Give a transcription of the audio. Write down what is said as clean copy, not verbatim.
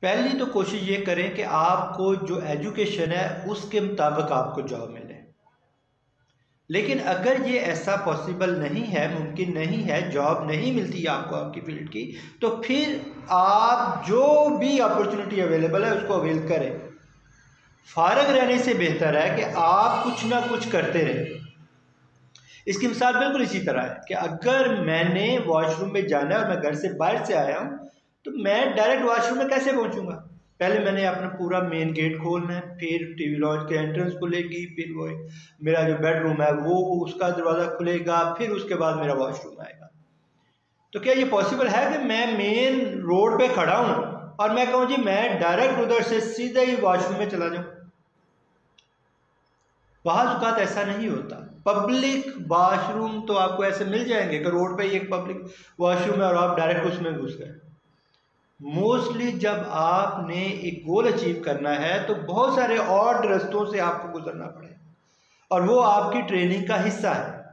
पहली तो कोशिश ये करें कि आपको जो एजुकेशन है उसके मुताबिक आपको जॉब मिले। लेकिन अगर ये ऐसा पॉसिबल नहीं है, मुमकिन नहीं है, जॉब नहीं मिलती आपको आपकी फील्ड की, तो फिर आप जो भी अपॉर्चुनिटी अवेलेबल है उसको अवेल करें। फारग रहने से बेहतर है कि आप कुछ ना कुछ करते रहें। इसकी मिसाल बिल्कुल इसी तरह है कि अगर मैंने वॉशरूम में जाना है और मैं घर से बाहर से आया हूँ, तो मैं डायरेक्ट वॉशरूम में कैसे पहुँचूँगा? पहले मैंने अपना पूरा मेन गेट खोलना है, फिर टीवी लॉन्च के एंट्रेंस खुलेगी, फिर वो मेरा जो बेडरूम है वो उसका दरवाज़ा खुलेगा, फिर उसके बाद मेरा वॉशरूम आएगा। तो क्या ये पॉसिबल है कि मैं मेन रोड पे खड़ा हूँ और मैं कहूँ जी मैं डायरेक्ट उधर से सीधा ही वॉशरूम में चला जाऊँ? बाज़ औक़ात ऐसा नहीं होता। पब्लिक वॉशरूम तो आपको ऐसे मिल जाएंगे कि रोड पे ही एक पब्लिक वॉशरूम है और आप डायरेक्ट उसमें घुस गए। मोस्टली जब आपने एक गोल अचीव करना है तो बहुत सारे और रास्तों से आपको गुजरना पड़ेगा और वो आपकी ट्रेनिंग का हिस्सा है।